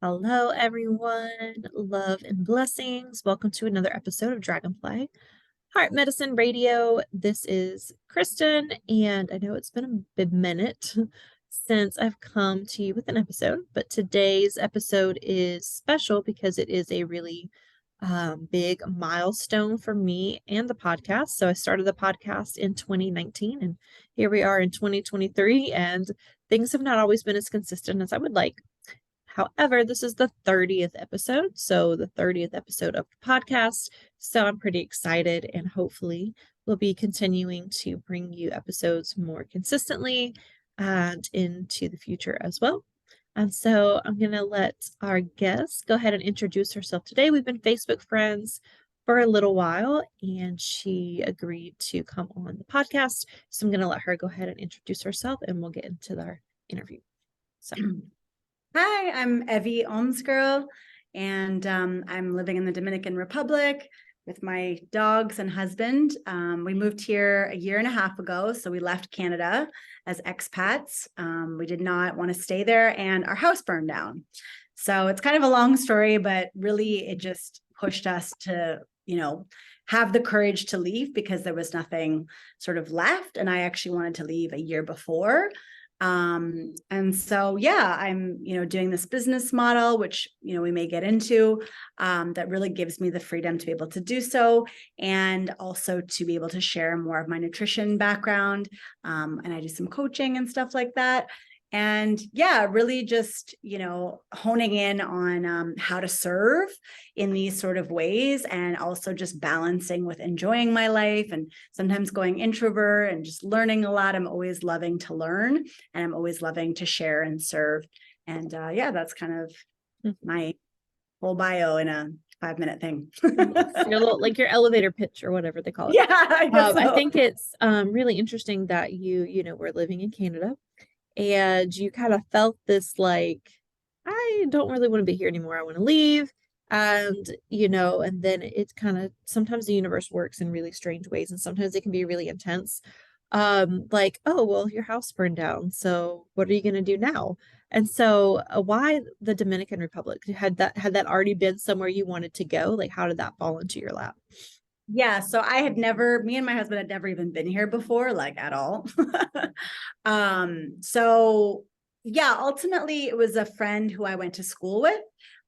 Hello, everyone. Love and blessings. Welcome to another episode of Dragonfly Heart Medicine Radio. This is Kristen, and I know it's been a big minute since I've come to you with an episode, but today's episode is special because it is a really big milestone for me and the podcast. So I started the podcast in 2019, and here we are in 2023, and things have not always been as consistent as I would like. However, this is the 30th episode, so the 30th episode of the podcast. So I'm pretty excited, and hopefully we'll be continuing to bring you episodes more consistently and into the future as well. And so I'm going to let our guest go ahead and introduce herself today. We've been Facebook friends for a little while, and she agreed to come on the podcast. So I'm going to let her go ahead and introduce herself, and we'll get into our interview. So. Hi, I'm Evi Omsgurl, and I'm living in the Dominican Republic with my dogs and husband. We moved here a year and a half ago, so we left Canada as expats. We did not want to stay there, and our house burned down. So it's kind of a long story, but really it just pushed us to, have the courage to leave because there was nothing sort of left, and I actually wanted to leave a year before. And so, I'm, doing this business model, which, we may get into, that really gives me the freedom to be able to do so. And also to be able to share more of my nutrition background. And I do some coaching and stuff like that. And really just, honing in on how to serve in these sort of ways, and also just balancing with enjoying my life and sometimes going introvert and just learning a lot. I'm always loving to learn, and I'm always loving to share and serve. And that's kind of my whole bio in a 5-minute thing. Like your elevator pitch or whatever they call it. Yeah, I guess so. I think it's really interesting that we're living in Canada. And you kind of felt this like, I don't really want to be here anymore. I want to leave. And, and then it's kind of, sometimes the universe works in really strange ways. And sometimes it can be really intense. Like, oh, well, your house burned down. So what are you going to do now? And so why the Dominican Republic? Had that already been somewhere you wanted to go? Like, how did that fall into your lap? Yeah, so me and my husband had never even been here before, like at all. Ultimately it was a friend who I went to school with.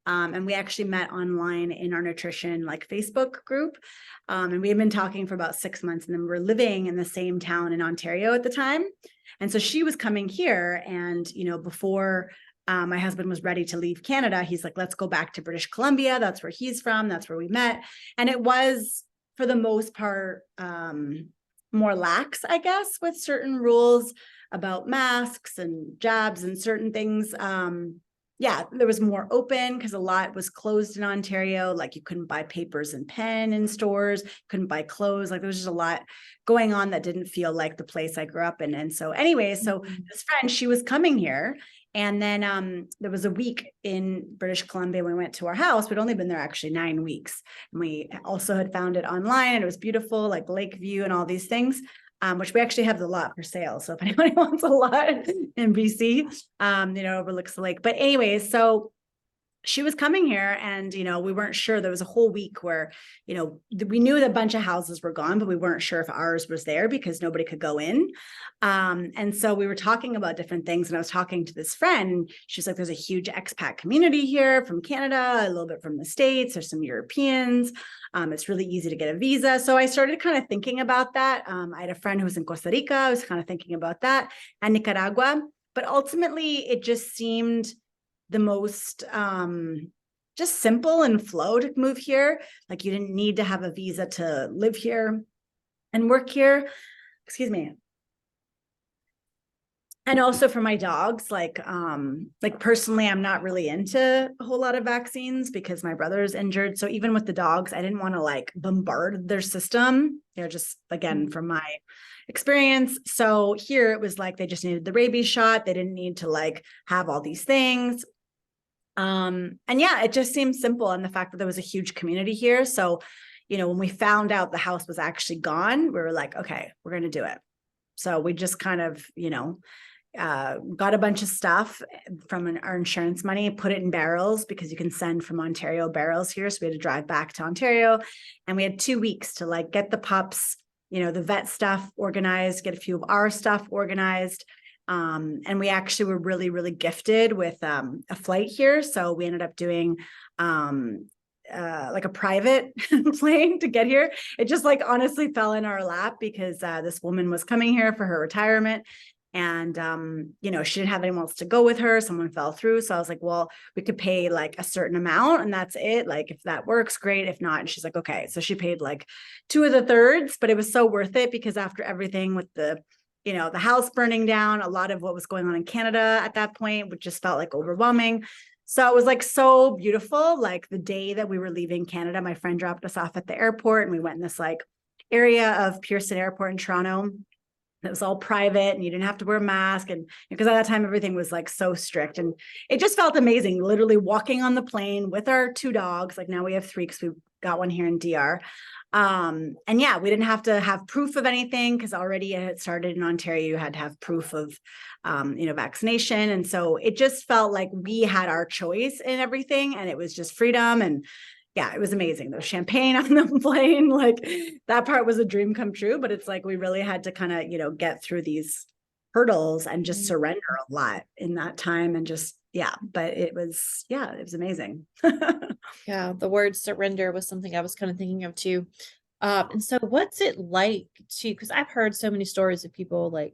And we actually met online in our nutrition Facebook group. And we had been talking for about 6 months, and then we were living in the same town in Ontario at the time. And so she was coming here, and, before my husband was ready to leave Canada, he's like, let's go back to British Columbia. That's where he's from. That's where we met. And it was, for the most part, more lax, I guess, with certain rules about masks and jabs and certain things. There was more open because a lot was closed in Ontario. Like, you couldn't buy papers and pen in stores, couldn't buy clothes. Like, there was just a lot going on that didn't feel like the place I grew up in. And so anyway, this friend, she was coming here. And then there was a week in British Columbia when we went to our house. We'd only been there actually 9 weeks. And we also had found it online, and it was beautiful, like lake view and all these things, which we actually have the lot for sale. So if anybody wants a lot in BC, overlooks the lake. But anyways, so she was coming here, and, we weren't sure. There was a whole week where, we knew that a bunch of houses were gone, but we weren't sure if ours was there because nobody could go in. And so we were talking about different things, and I was talking to this friend. She's like, there's a huge expat community here from Canada, a little bit from the States. There's some Europeans. It's really easy to get a visa. So I started kind of thinking about that. I had a friend who was in Costa Rica. I was kind of thinking about that, and Nicaragua. But ultimately, it just seemed the most just simple and flow to move here. Like, you didn't need to have a visa to live here and work here. Excuse me. And also for my dogs, like personally, I'm not really into a whole lot of vaccines because my brother is injured. So even with the dogs, I didn't want to bombard their system. Just, again, from my experience. So here it was like they just needed the rabies shot. They didn't need to have all these things. It just seemed simple. And the fact that there was a huge community here. So, when we found out the house was actually gone, we were like, okay, we're going to do it. So we just kind of, got a bunch of stuff from our insurance money, put it in barrels because you can send from Ontario barrels here. So we had to drive back to Ontario, and we had 2 weeks to like get the pups, the vet stuff organized, get a few of our stuff organized. And we actually were really, really gifted with a flight here. So we ended up doing like a private plane to get here. It just like honestly fell in our lap because this woman was coming here for her retirement. And, she didn't have anyone else to go with her. Someone fell through. So I was like, well, we could pay like a certain amount and that's it. Like, if that works, great. If not, and she's like, okay. So she paid like 2 of the thirds, but it was so worth it because after everything with the house burning down, a lot of what was going on in Canada at that point, which just felt like overwhelming. So it was like so beautiful. Like the day that we were leaving Canada, my friend dropped us off at the airport and we went in this like area of Pearson Airport in Toronto. It was all private and you didn't have to wear a mask. And because at that time, everything was like so strict and it just felt amazing, literally walking on the plane with our 2 dogs. Like now we have 3 because we got one here in DR. And yeah, we didn't have to have proof of anything because already it had started in Ontario. You had to have proof of, vaccination. And so it just felt like we had our choice in everything and it was just freedom. And yeah, it was amazing. There was champagne on the plane. Like that part was a dream come true, but it's like, we really had to kind of, get through these hurdles and just surrender a lot in that time. And just, yeah, but it was amazing. Yeah, the word surrender was something I was kind of thinking of too. And so what's it like to, because I've heard so many stories of people like,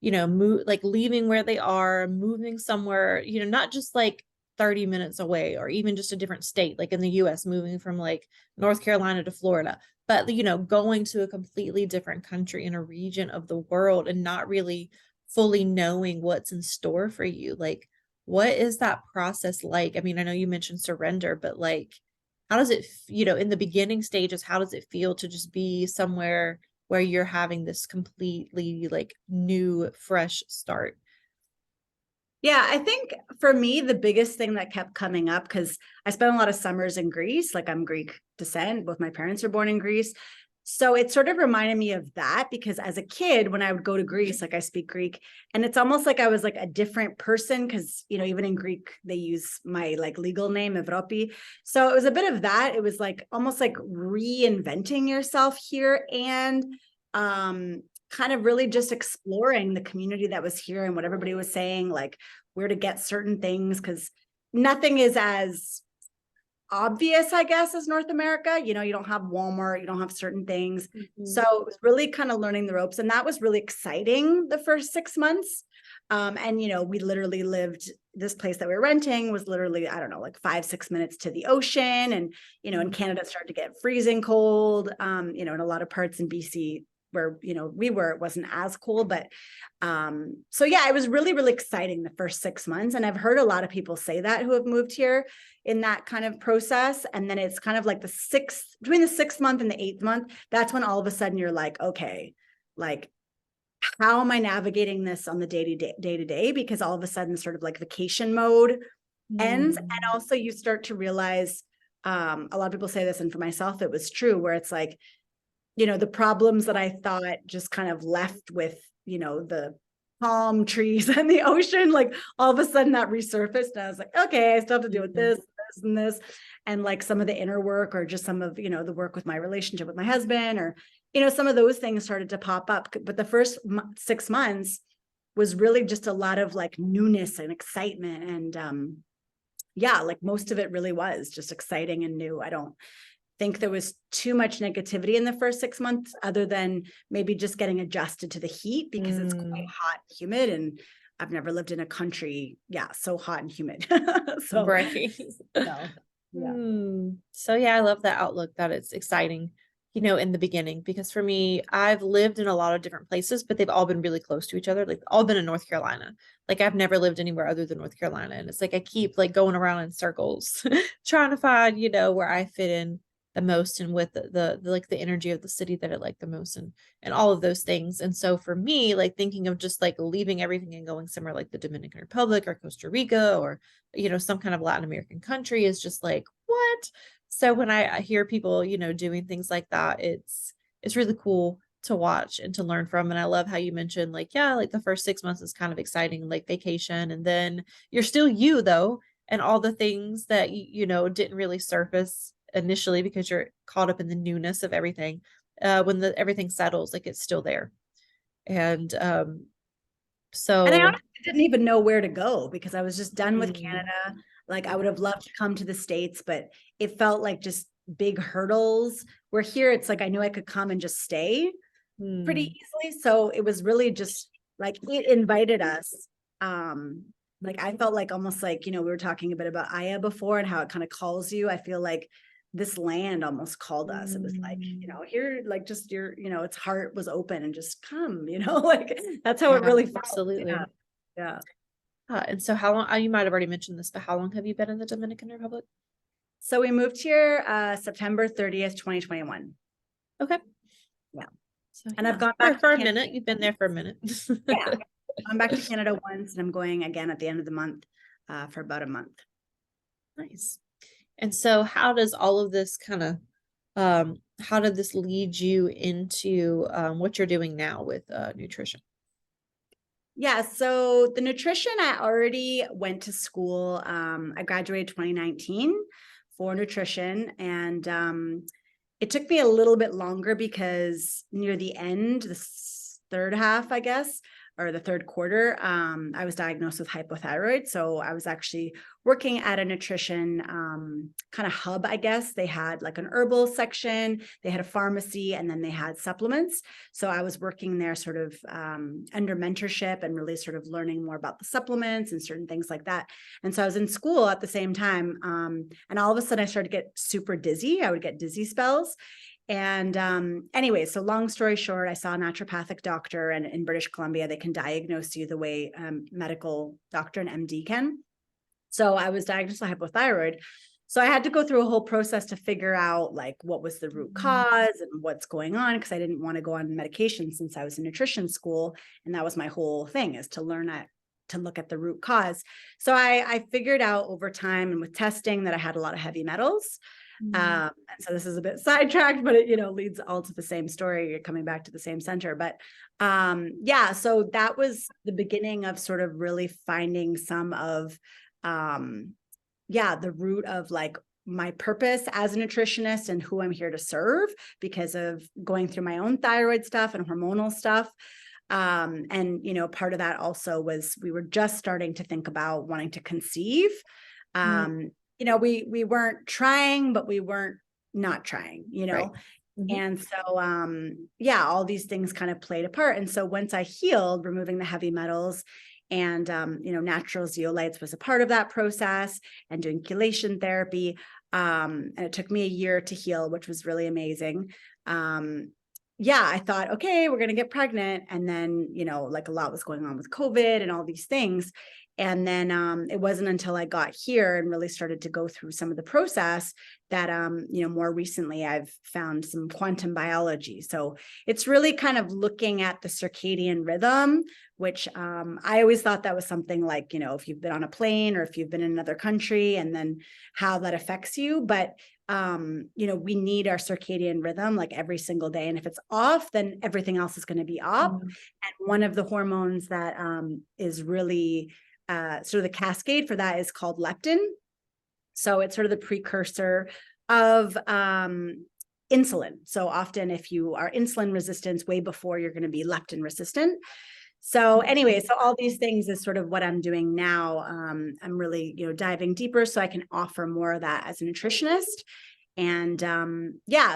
move, like leaving where they are, moving somewhere, not just like 30 minutes away or even just a different state, like in the US, moving from like North Carolina to Florida, but, going to a completely different country in a region of the world and not really fully knowing what's in store for you. Like, what is that process like? I mean, I know you mentioned surrender, but like, how does it, in the beginning stages, how does it feel to just be somewhere where you're having this completely like new, fresh start? Yeah, I think for me, the biggest thing that kept coming up, because I spent a lot of summers in Greece, like I'm Greek descent, both my parents are born in Greece. So it sort of reminded me of that because as a kid, when I would go to Greece, like I speak Greek, and it's almost like I was like a different person because, even in Greek, they use my like legal name, Evropi. So it was a bit of that. It was like almost like reinventing yourself here and kind of really just exploring the community that was here and what everybody was saying, like where to get certain things, because nothing is as obvious, I guess, as North America. You don't have Walmart, you don't have certain things. So it was really kind of learning the ropes. And that was really exciting the first 6 months. And, we literally lived, this place that we were renting was literally, I don't know, like 5-6 minutes to the ocean. And, in Canada, it started to get freezing cold, in a lot of parts in BC where, we were, it wasn't as cool, but, so yeah, it was really, really exciting the first 6 months. And I've heard a lot of people say that who have moved here in that kind of process. And then it's kind of like between the 6th month and the 8th month, that's when all of a sudden you're like, okay, like, how am I navigating this on the day to day? Because all of a sudden sort of like vacation mode ends. And also you start to realize, a lot of people say this, and for myself, it was true, where it's like, the problems that I thought just kind of left with, the palm trees and the ocean, like all of a sudden that resurfaced. And I was like, okay, I still have to deal with this, and this, and like some of the inner work, or just some of, the work with my relationship with my husband, or, some of those things started to pop up. But the first 6 months was really just a lot of like newness and excitement. And yeah, like most of it really was just exciting and new. I don't think there was too much negativity in the first 6 months, other than maybe just getting adjusted to the heat, because it's quite hot, humid, and I've never lived in a country, so hot and humid. So, Right. no, yeah. So yeah, I love that outlook that it's exciting, in the beginning, because for me, I've lived in a lot of different places, but they've all been really close to each other. Like all been in North Carolina. Like I've never lived anywhere other than North Carolina. And it's like I keep like going around in circles trying to find, where I fit in the most and with the like the energy of the city that I like the most, and all of those things. And so for me, like thinking of just like leaving everything and going somewhere like the Dominican Republic or Costa Rica, or some kind of Latin American country is just like, what? So when I hear people, doing things like that, it's really cool. to watch and to learn from. And I love how you mentioned like, yeah, like the first 6 months is kind of exciting, like vacation, and then you're still you though, and all the things that didn't really surface initially because you're caught up in the newness of everything. When the everything settles, like it's still there. And And I so honestly didn't even know where to go because I was just done with mm, Canada. Like I would have loved to come to the States, but it felt like just big hurdles. Where here, it's like I knew I could come and just stay pretty mm, easily. So it was really just like it invited us. Um, like I felt like almost like, we were talking a bit about Aya before and how it kind of calls you. I feel like this land almost called us. It was like, mm, here, like just its heart was open and just come, like that's how it yeah, really felt. Yeah. absolutely. Yeah. And so how long, you might have already mentioned this, but how long have you been in the Dominican Republic? So we moved here September 30th, 2021. Okay. Yeah. So And I've yeah, gone for, back to for a Canada. minute, you've been there for a minute. Yeah. I'm back to Canada once and I'm going again at the end of the month for about a month. Nice. And so how does all of this kind of, how did this lead you into what you're doing now with nutrition? Yeah, so the nutrition, I already went to school. I graduated 2019 for nutrition, and it took me a little bit longer because near the end, third half, I guess, or the third quarter, I was diagnosed with hypothyroid. So I was actually working at a nutrition kind of hub, I guess. They had like an herbal section, they had a pharmacy, and then they had supplements. So I was working there sort of under mentorship and really sort of learning more about the supplements and certain things like that. And so I was in school at the same time. And all of a sudden I started to get super dizzy. I would get dizzy spells. And anyway, so long story short, I saw a naturopathic doctor, and in British Columbia, they can diagnose you the way medical doctor and MD can. So I was diagnosed with hypothyroid. So I had to go through a whole process to figure out like what was the root cause and what's going on, because I didn't want to go on medication since I was in nutrition school. And that was my whole thing, is to learn to look at the root cause. So I figured out over time and with testing that I had a lot of heavy metals. Mm, And so this is a bit sidetracked, but it leads all to the same story. You're coming back to the same center. But yeah, so that was the beginning of sort of really finding some of the root of like my purpose as a nutritionist and who I'm here to serve, because of going through my own thyroid stuff and hormonal stuff. And part of that also was we were just starting to think about wanting to conceive. mm, We weren't trying, but we weren't not trying, right. Mhm. And so, all these things kind of played a part. And so once I healed, removing the heavy metals and, natural zeolites was a part of that process, and doing chelation therapy. And it took me a year to heal, which was really amazing. I thought, okay, we're going to get pregnant. And then, like a lot was going on with COVID and all these things. And then it wasn't until I got here and really started to go through some of the process that, more recently I've found some quantum biology. So it's really kind of looking at the circadian rhythm, which I always thought that was something like, if you've been on a plane or if you've been in another country, and then how that affects you. But we need our circadian rhythm like every single day. And if it's off, then everything else is going to be up. Mm, And one of the hormones that is really sort of the cascade for that is called leptin. So it's sort of the precursor of insulin. So often if you are insulin resistant, way before you're going to be leptin resistant. So anyway, so all these things is sort of what I'm doing now. I'm really, diving deeper so I can offer more of that as a nutritionist. And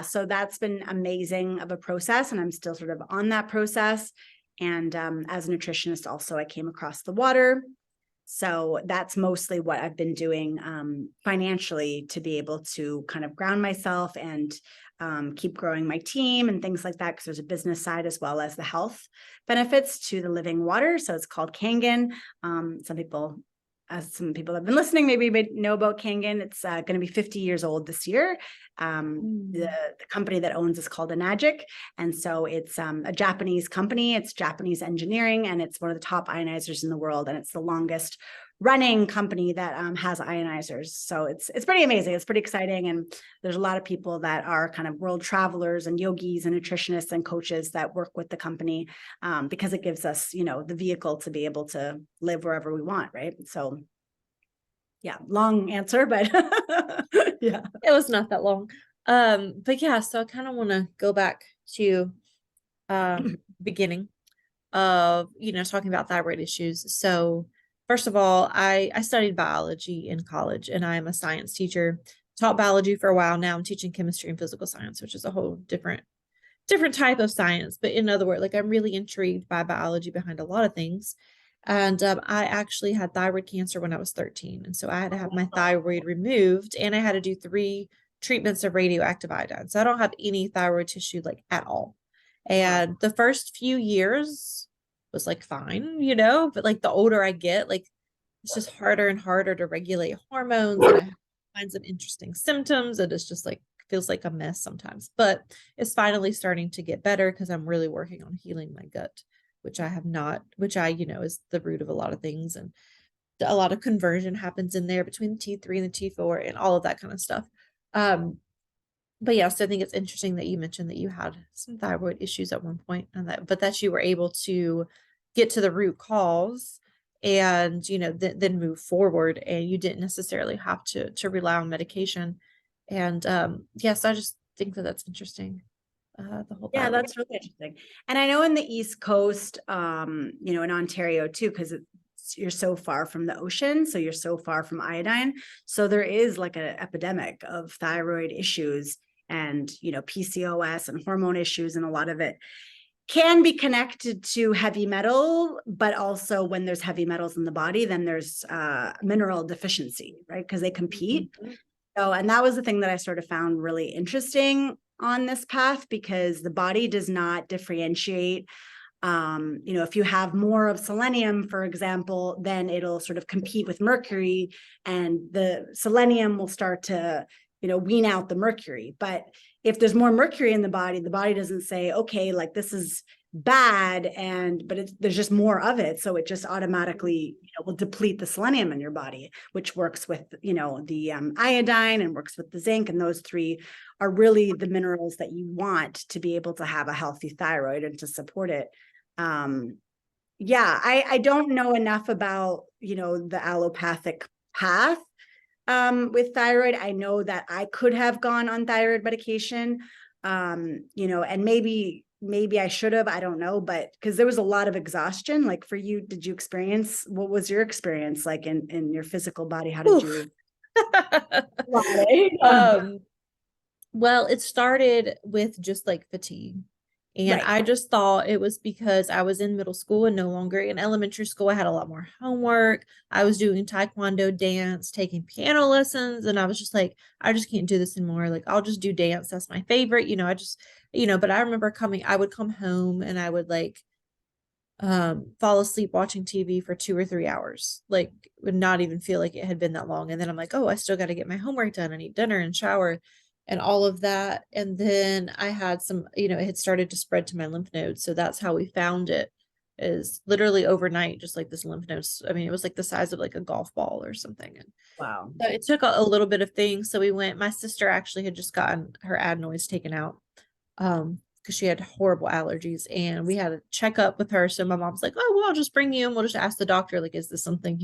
so that's been amazing of a process, and I'm still sort of on that process. And as a nutritionist also, I came across the water. So that's mostly what I've been doing financially to be able to kind of ground myself and keep growing my team and things like that, because there's a business side as well as the health benefits to the living water. So it's called Kangen. Some people have been listening maybe know about Kangen. It's going to be 50 years old this year. The company that owns is called Enagic. And so it's a Japanese company. It's Japanese engineering, and it's one of the top ionizers in the world. And it's the longest running company that has ionizers. So it's pretty amazing. It's pretty exciting. And there's a lot of people that are kind of world travelers and yogis and nutritionists and coaches that work with the company because it gives us, the vehicle to be able to live wherever we want, right? So yeah, long answer, but yeah. It was not that long. But yeah, so I kind of want to go back to beginning of, talking about thyroid issues. So first of all, I studied biology in college and I am a science teacher. Taught biology for a while. Now I'm teaching chemistry and physical science, which is a whole different type of science. But in other words, like I'm really intrigued by biology behind a lot of things. And I actually had thyroid cancer when I was 13. And so I had to have my thyroid removed and I had to do 3 treatments of radioactive iodine. So I don't have any thyroid tissue like at all. And the first few years was like fine, but like the older I get, like it's just harder and harder to regulate hormones and I have all kinds of interesting symptoms. And it's just like feels like a mess sometimes, but it's finally starting to get better because I'm really working on healing my gut, which I have not, which is the root of a lot of things. And a lot of conversion happens in there between the T3 and the T4 and all of that kind of stuff. But yeah, so I think it's interesting that you mentioned that you had some thyroid issues at one point and that you were able to get to the root cause and, then move forward and you didn't necessarily have to rely on medication. And, yes, I just think that that's interesting. The whole Yeah, thyroid. that's really interesting. And I know in the East Coast, in Ontario too, because you're so far from the ocean, so you're so far from iodine. So there is like an epidemic of thyroid issues and, PCOS and hormone issues, and a lot of it can be connected to heavy metal, but also when there's heavy metals in the body, then there's mineral deficiency, right? Because they compete. Mhm. So, and that was the thing that I sort of found really interesting on this path because the body does not differentiate. If you have more of selenium, for example, then it'll sort of compete with mercury and the selenium will start to, wean out the mercury. But if there's more mercury in the body doesn't say, okay, like this is bad but there's just more of it, so it just automatically will deplete the selenium in your body, which works with the iodine and works with the zinc, and those 3 are really the minerals that you want to be able to have a healthy thyroid and to support it. I don't know enough about the allopathic path with thyroid. I know that I could have gone on thyroid medication, and maybe I should have, I don't know, but because there was a lot of exhaustion. Like for you, what was your experience like in your physical body? How did you? Well, it started with just like fatigue. And Right. I just thought it was because I was in middle school and no longer in elementary school. I had a lot more homework. I was doing taekwondo, dance, taking piano lessons. And I was just like, I just can't do this anymore. Like, I'll just do dance. That's my favorite. But I remember I would come home and I would like fall asleep watching TV for 2 or 3 hours, like would not even feel like it had been that long. And then I'm like, oh, I still got to get my homework done and eat dinner and shower and all of that. And then I had some, it had started to spread to my lymph nodes. So that's how we found it, is literally overnight, just like this lymph nodes. I mean, it was like the size of like a golf ball or something. And Wow. so it took a little bit of things. So my sister actually had just gotten her adenoids taken out. Because she had horrible allergies and we had a checkup with her. So my mom's like, oh, well, I'll just bring you and we'll just ask the doctor, like, is this something,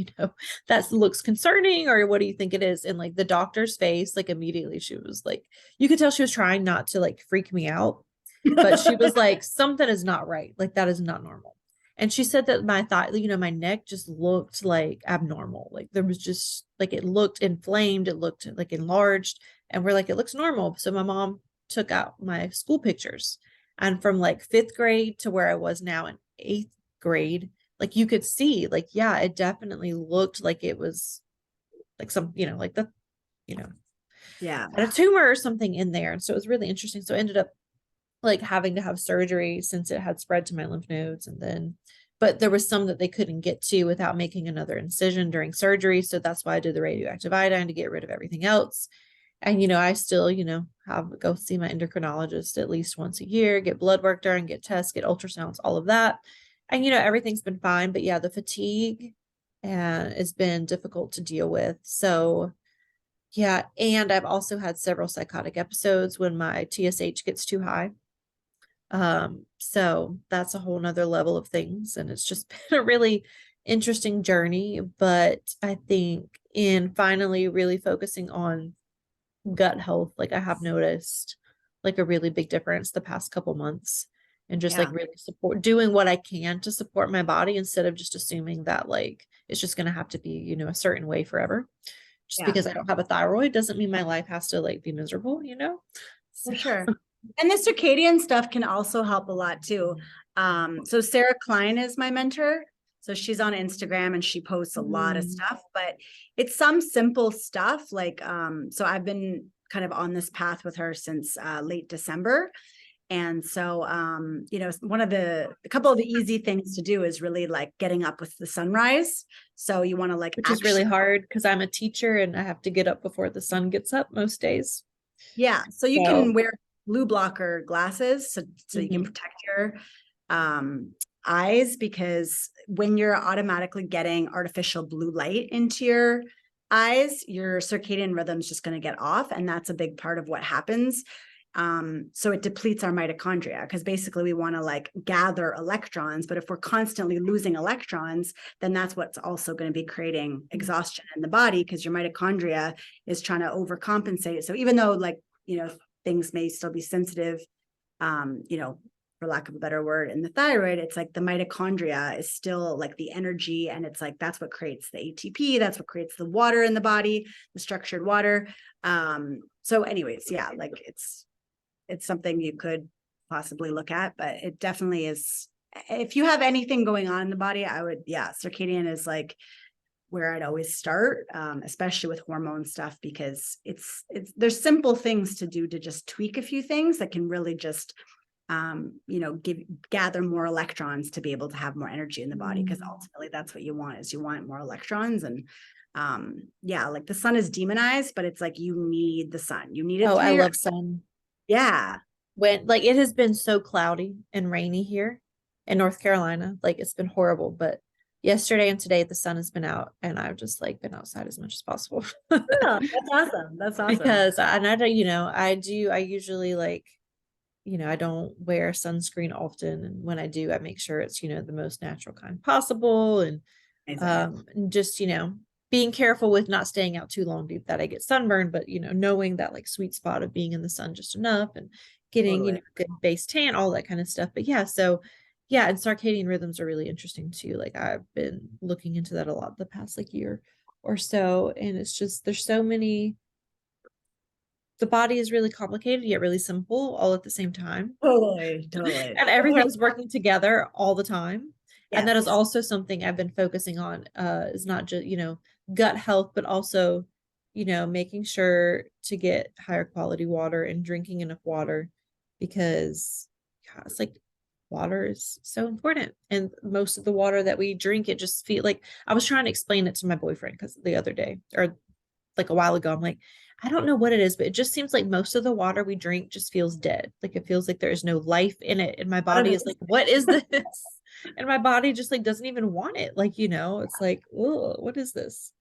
that looks concerning or what do you think it is? And like the doctor's face, like immediately she was like, you could tell she was trying not to like freak me out, but she was like, something is not right. Like that is not normal. And she said that my thigh, my neck just looked like abnormal. Like there was just like, it looked inflamed. It looked like enlarged. And we're like, it looks normal. So my mom took out my school pictures. And from like 5th grade to where I was now in 8th grade, like you could see, like, yeah, it definitely looked like it was like some, like the, Yeah. had a tumor or something in there. And so it was really interesting. So I ended up like having to have surgery since it had spread to my lymph nodes. And then, but there was some that they couldn't get to without making another incision during surgery. So that's why I did the radioactive iodine to get rid of everything else. And, I still, go see my endocrinologist at least once a year, get blood work done, get tests, get ultrasounds, all of that. And, everything's been fine. But yeah, the fatigue and it's been difficult to deal with. So yeah, and I've also had several psychotic episodes when my TSH gets too high. So that's a whole nother level of things, and it's just been a really interesting journey. But I think in finally really focusing on gut health, like I have noticed like a really big difference the past couple months, and just like Yeah. really support doing what I can to support my body instead of just assuming that like it's just going to have to be, a certain way forever. Just Yeah, because I don't have a thyroid doesn't mean my life has to like be miserable, So for sure. And the circadian stuff can also help a lot too. So Sarah Klein is my mentor. So she's on Instagram and she posts a lot of Mm, stuff, but it's some simple stuff like so I've been kind of on this path with her since late December. And so one of a couple of the easy things to do is really like getting up with the sunrise. So you want to like which is really actually, hard because I'm a teacher and I have to get up before the sun gets up most days. yeah. So you can So, wear blue blocker glasses so you can mhm. protect your um, eyes, because when you're automatically getting artificial blue light into your eyes, your circadian rhythm's just going to get off. And that's a big part of what happens. So it depletes our mitochondria, because basically we want to like gather electrons. But if we're constantly losing electrons, then that's what's also going to be creating exhaustion in the body, because your mitochondria is trying to overcompensate. So even though like, things may still be sensitive, um, you know, for lack of a better word, in the thyroid, it's like the mitochondria is still like the energy. And it's like, that's what creates the ATP. That's what creates the water in the body, the structured water. So anyways, yeah, like it's something you could possibly look at, but it definitely is. If you have anything going on in the body, I would, yeah, circadian is like where I'd always start, especially with hormone stuff, because there's simple things to do to just tweak a few things that can really just, gather more electrons to be able to have more energy in the body. Because ultimately that's what you want, is you want more electrons. And yeah, like the sun is demonized, but it's like, you need the sun, you need it Oh, through I your, love sun. yeah. When like it has been so cloudy and rainy here in North Carolina, like it's been horrible, but yesterday and today the sun has been out and I've just like been outside as much as possible. Oh, that's awesome. That's awesome. Because and I don't, I usually like, I don't wear sunscreen often. And when I do, I make sure it's, the most natural kind possible. And Amazing. just, being careful with not staying out too long that I get sunburned, but knowing that like sweet spot of being in the sun just enough and getting, Totally. good base tan, all that kind of stuff. But yeah, so yeah, and circadian rhythms are really interesting too. Like I've been looking into that a lot the past like year or so. And it's just there's so many the body is really complicated yet really simple all at the same time. Totally. Totally. And everything's working together all the time. And that is Yes. also something I've been focusing on, is not just, gut health, but also, making sure to get higher quality water and drinking enough water because yeah, it's like water is so important. And most of the water that we drink, it just feel like I was trying to explain it to my boyfriend because the other day or like a while ago, I'm like, I don't know what it is, but it just seems like most of the water we drink just feels dead. Like it feels like there is no life in it. And my body is like, what is this? And my body just like doesn't even want it. Like, it's like, oh, what is this?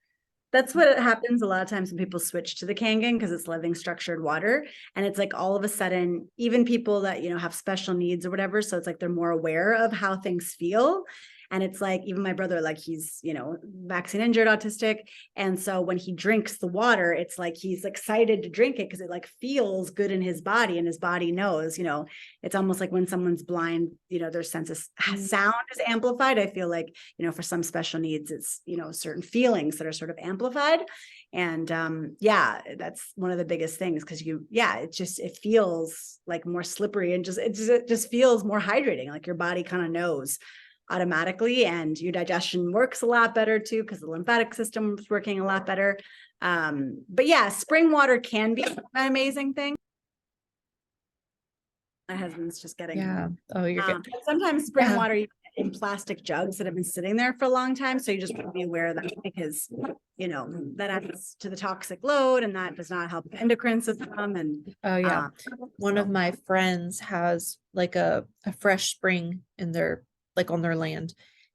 That's what happens a lot of times when people switch to the Kangen, because it's living structured water. And it's like all of a sudden, even people that, have special needs or whatever. So it's like they're more aware of how things feel. And it's like, even my brother, like he's, vaccine injured, autistic. And so when he drinks the water, it's like he's excited to drink it because it like feels good in his body, and his body knows, it's almost like when someone's blind, their sense of sound is amplified. I feel like, for some special needs, it's, certain feelings that are sort of amplified. And yeah, that's one of the biggest things, because it feels like more slippery, and it just feels more hydrating. Like your body kind of knows automatically, and your digestion works a lot better too, because the lymphatic system is working a lot better. But yeah, spring water can be an amazing thing. My husband's just getting Yeah. home. Oh, you're good. Sometimes spring Yeah. water in plastic jugs that have been sitting there for a long time. So you just want to be aware of that, because, that adds to the toxic load, and that does not help the endocrine system. And Oh, yeah. One of so my friends has like a fresh spring in their, like on their land.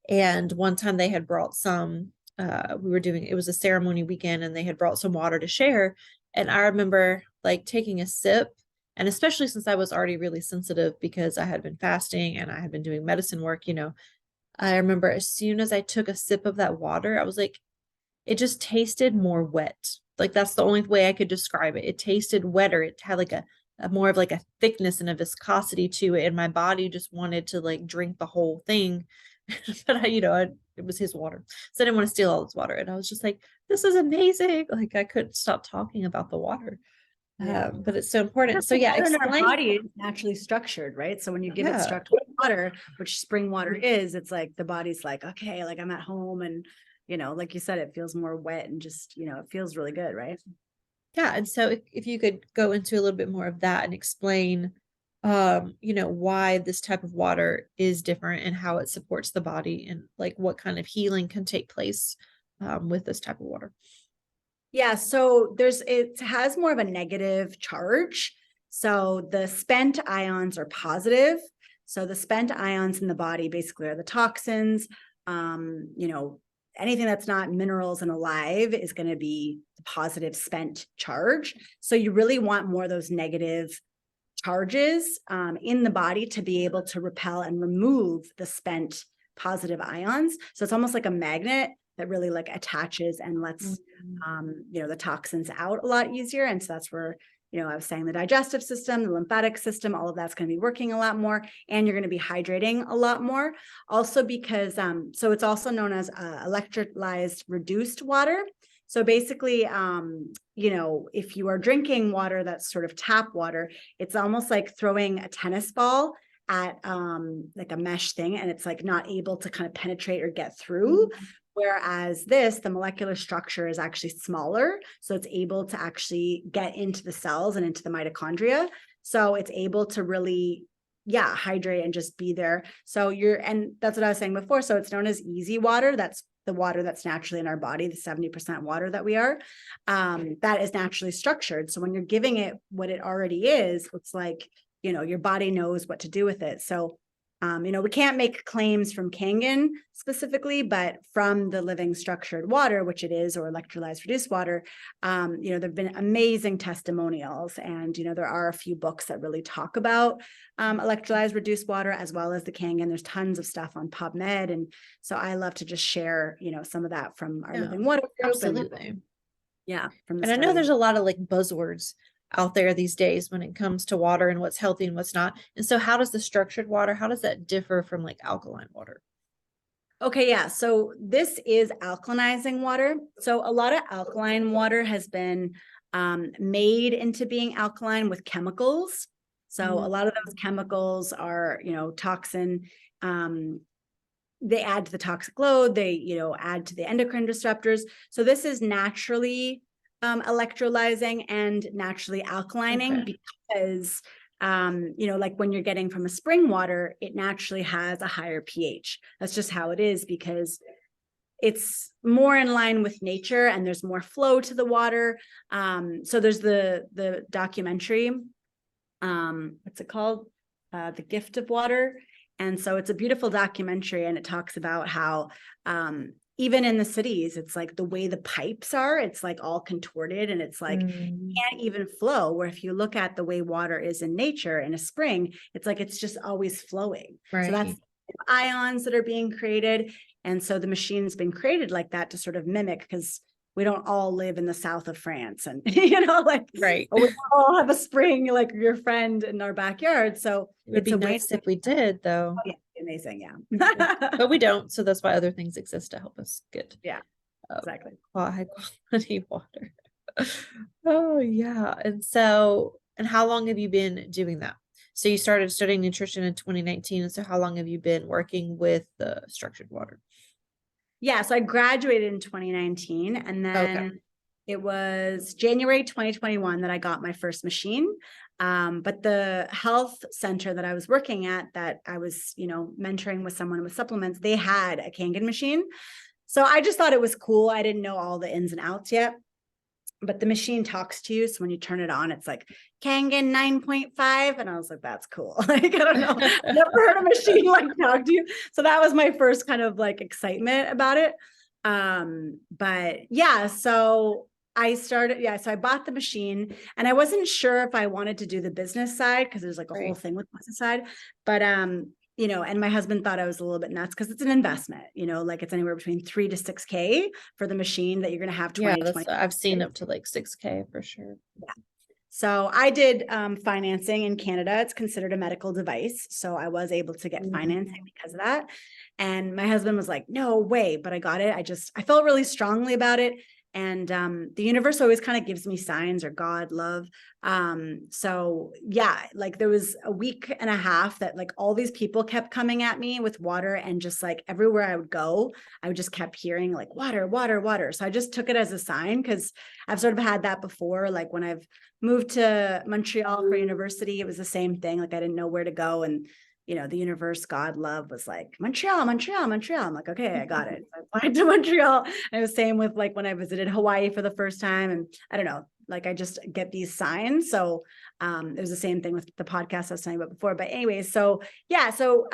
And one time they had brought some it was a ceremony weekend and they had brought some water to share. And I remember like taking a sip, and especially since I was already really sensitive because I had been fasting and I had been doing medicine work, I remember as soon as I took a sip of that water, I was like, it just tasted more wet. Like that's the only way I could describe it. It tasted wetter. It had like a more of like a thickness and a viscosity to it. And my body just wanted to like drink the whole thing. But it was his water. So I didn't want to steal all his water. And I was just like, this is amazing. Like I couldn't stop talking about the water. Yeah. But it's so important. Because So yeah, water in our explain. body is naturally structured, right? So when you give it Yeah. structured water, which spring water is, it's like the body's like, okay, like I'm at home, and like you said, it feels more wet and just, it feels really good, right? Yeah. And so if you could go into a little bit more of that and explain, why this type of water is different and how it supports the body and like what kind of healing can take place with this type of water. Yeah, so it has more of a negative charge. So the spent ions are positive. So the spent ions in the body basically are the toxins. Anything that's not minerals and alive is going to be the positive spent charge. So you really want more of those negative charges in the body to be able to repel and remove the spent positive ions. So it's almost like a magnet that really like attaches and lets the toxins out a lot easier. And so that's where I was saying the digestive system, the lymphatic system, all of that's going to be working a lot more, and you're going to be hydrating a lot more. Also because so it's also known as electrolyzed reduced water. So basically, if you are drinking water that's sort of tap water, it's almost like throwing a tennis ball at like a mesh thing, and it's like not able to kind of penetrate or get through. Whereas the molecular structure is actually smaller. So it's able to actually get into the cells and into the mitochondria. So it's able to really, hydrate and just be there. So and that's what I was saying before. So it's known as easy water. That's the water that's naturally in our body, the 70% water that we are, that is naturally structured. So when you're giving it what it already is, it's like, your body knows what to do with it. So we can't make claims from Kangen specifically, but from the living structured water, which it is, or electrolyzed reduced water, there've been amazing testimonials, and there are a few books that really talk about electrolyzed reduced water as well as the Kangen. There's tons of stuff on PubMed, and so I love to just share, some of that from our living water group. Absolutely. From the and I know there's a lot of like buzzwords out there these days when it comes to water and what's healthy and what's not. And so how does the structured water, how does that differ from like alkaline water? Okay, yeah. So this is alkalinizing water. So a lot of alkaline water has been made into being alkaline with chemicals. So a lot of those chemicals are, toxin. They add to the toxic load. They, add to the endocrine disruptors. So this is naturally electrolyzing and naturally alkalining because like when you're getting from a spring water, it naturally has a higher pH. That's just how it is because it's more in line with nature and there's more flow to the water. So there's the documentary, what's it called? The Gift of Water. And so it's a beautiful documentary, and it talks about how even in the cities, it's like the way the pipes are, it's like all contorted and it's like can't even flow. Where if you look at the way water is in nature in a spring, it's like it's just always flowing. Right. So that's ions that are being created. And so the machine's been created like that to sort of mimic, because we don't all live in the south of France and, right. We all have a spring like your friend in our backyard. So it would be nice if we did, though. Oh, yeah, amazing. Yeah. But we don't. So that's why other things exist to help us get exactly high quality water. Oh, yeah. And how long have you been doing that? So you started studying nutrition in 2019. And so how long have you been working with the structured water? Yeah, so I graduated in 2019, and then it was January 2021 that I got my first machine. But the health center that I was working at, that I was, mentoring with someone with supplements, they had a Kangen machine. So I just thought it was cool. I didn't know all the ins and outs yet. But the machine talks to you. So when you turn it on, it's like Kangen 9.5. And I was like, that's cool. Like, I don't know. Never heard a machine like talk to you. So that was my first kind of like excitement about it. But yeah, so so I bought the machine, and I wasn't sure if I wanted to do the business side because there's like a whole Right. thing with the business side. But and my husband thought I was a little bit nuts because it's an investment, like it's anywhere between 3 to 6K for the machine that you're gonna have Yeah, 20 to 20. I've seen up to like 6K for sure. So I did financing in Canada. It's considered a medical device. So I was able to get financing because of that. And my husband was like, no way, but I got it. I felt really strongly about it. And the universe always kind of gives me signs, or God, love. So yeah, like there was a week and a half that like all these people kept coming at me with water, and just like everywhere I would go, I would just kept hearing like water, water, water. So I just took it as a sign, because I've sort of had that before. Like when I've moved to Montreal for university, it was the same thing. Like I didn't know where to go, and the universe, God, love was like, Montreal, Montreal, Montreal. I'm like, okay, I got it. So I applied to Montreal. And it was same with like when I visited Hawaii for the first time. And I don't know, like I just get these signs. So it was the same thing with the podcast I was telling you about before. But anyways, so yeah, so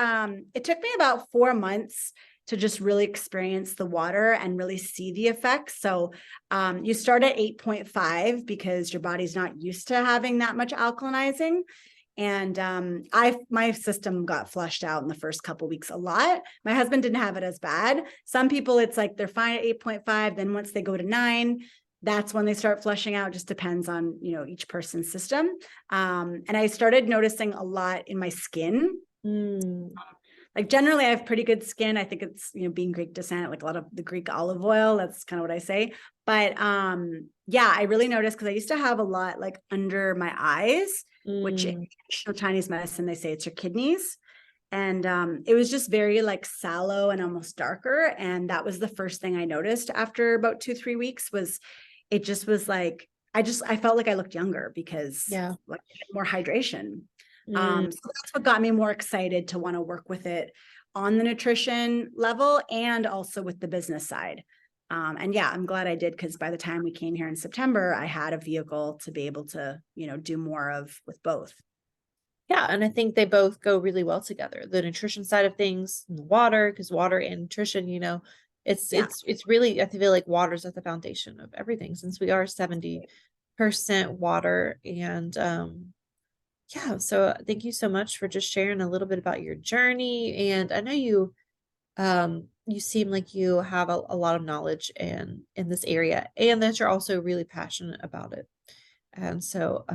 it took me about 4 months to just really experience the water and really see the effects. So you start at 8.5 because your body's not used to having that much alkalinizing. And my system got flushed out in the first couple weeks a lot. My husband didn't have it as bad. Some people, it's like they're fine at 8.5. Then once they go to 9, that's when they start flushing out. Just depends on, each person's system. And I started noticing a lot in my skin. Like generally I have pretty good skin. I think it's, being Greek descent, like a lot of the Greek olive oil, that's kind of what I say. But yeah, I really noticed, because I used to have a lot like under my eyes, which in Chinese medicine, they say it's your kidneys. And it was just very like sallow and almost darker. And that was the first thing I noticed after about 2-3 weeks. Was it just was like, I felt like I looked younger because like more hydration. So that's what got me more excited to want to work with it on the nutrition level and also with the business side. And yeah, I'm glad I did, because by the time we came here in September, I had a vehicle to be able to, do more of with both. Yeah, and I think they both go really well together. The nutrition side of things, and the water, because water and nutrition, it's Yeah. it's really, I feel like water's at the foundation of everything, since we are 70% water. And yeah, so thank you so much for just sharing a little bit about your journey. And I know you seem like you have a lot of knowledge in this area, and that you're also really passionate about it. And so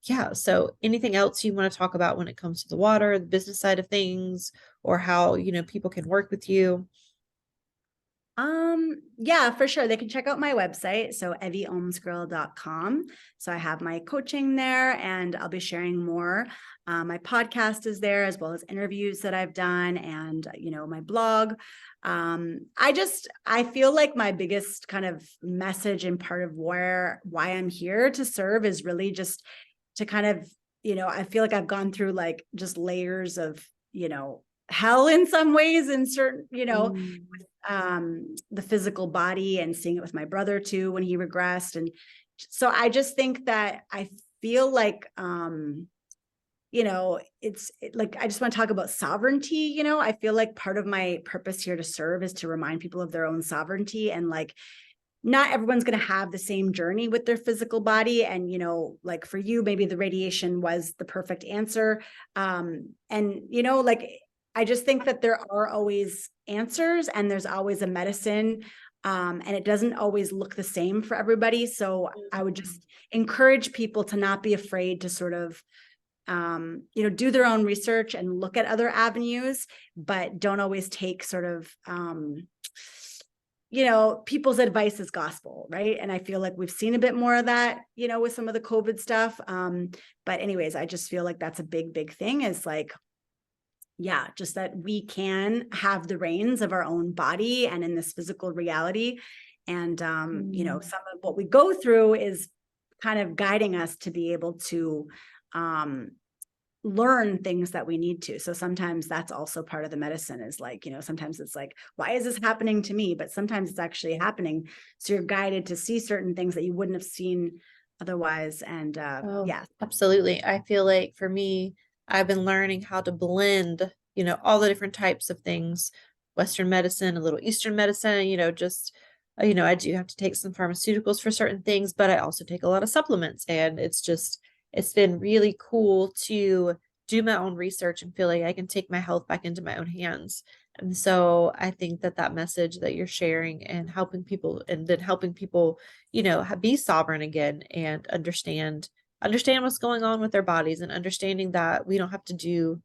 yeah, so anything else you want to talk about when it comes to the water, the business side of things, or how, people can work with you? Yeah, for sure. They can check out my website. So eviomsgurl.com. So I have my coaching there, and I'll be sharing more. My podcast is there, as well as interviews that I've done, and, my blog. I feel like my biggest kind of message and part of why I'm here to serve is really just to kind of, I feel like I've gone through like just layers of, hell in some ways, in certain, the physical body, and seeing it with my brother too, when he regressed. And so I just think that I feel like, it's like, I just want to talk about sovereignty. I feel like part of my purpose here to serve is to remind people of their own sovereignty, and like, not everyone's going to have the same journey with their physical body. And, like for you, maybe the radiation was the perfect answer. And, like, I just think that there are always answers, and there's always a medicine. And it doesn't always look the same for everybody. So I would just encourage people to not be afraid to sort of, do their own research and look at other avenues, but don't always take sort of, people's advice is gospel, right? And I feel like we've seen a bit more of that, with some of the COVID stuff. But anyways, I just feel like that's a big, big thing, is like, yeah, just that we can have the reins of our own body and in this physical reality. And, some of what we go through is kind of guiding us to be able to, learn things that we need to. So sometimes that's also part of the medicine, is like, sometimes it's like, why is this happening to me? But sometimes it's actually happening. So you're guided to see certain things that you wouldn't have seen otherwise. And yeah. Absolutely. I feel like for me, I've been learning how to blend, all the different types of things Western medicine, a little Eastern medicine, just, I do have to take some pharmaceuticals for certain things, but I also take a lot of supplements. And it's been really cool to do my own research and feel like I can take my health back into my own hands. And so I think that message that you're sharing and helping people, and then helping people, be sovereign again and understand what's going on with their bodies, and understanding that we don't have to do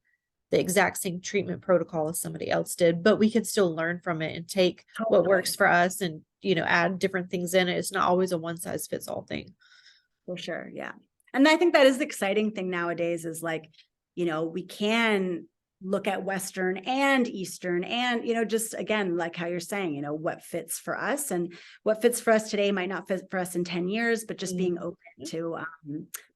the exact same treatment protocol as somebody else did, but we can still learn from it and take what Totally. works for us and, add different things in it. It's not always a one size fits all thing. For sure. Yeah. And I think that is the exciting thing nowadays is like, we can look at Western and Eastern and, just again, like how you're saying, what fits for us, and what fits for us today might not fit for us in 10 years, but just being open to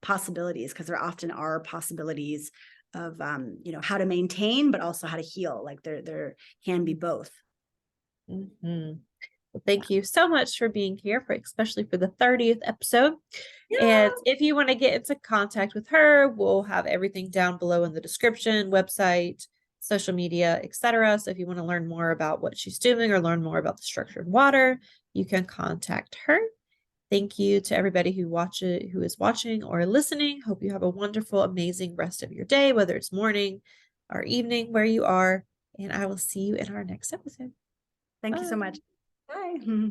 possibilities, because there often are possibilities of, how to maintain, but also how to heal. Like there can be both. Mm-hmm. Well, thank you so much for being here, especially for the 30th episode. Yeah. And if you want to get into contact with her, we'll have everything down below in the description, website, social media, etc. So if you want to learn more about what she's doing or learn more about the structured water, you can contact her. Thank you to everybody who is watching or listening. Hope you have a wonderful, amazing rest of your day, whether it's morning or evening where you are. And I will see you in our next episode. Thank you so Bye. much. Bye.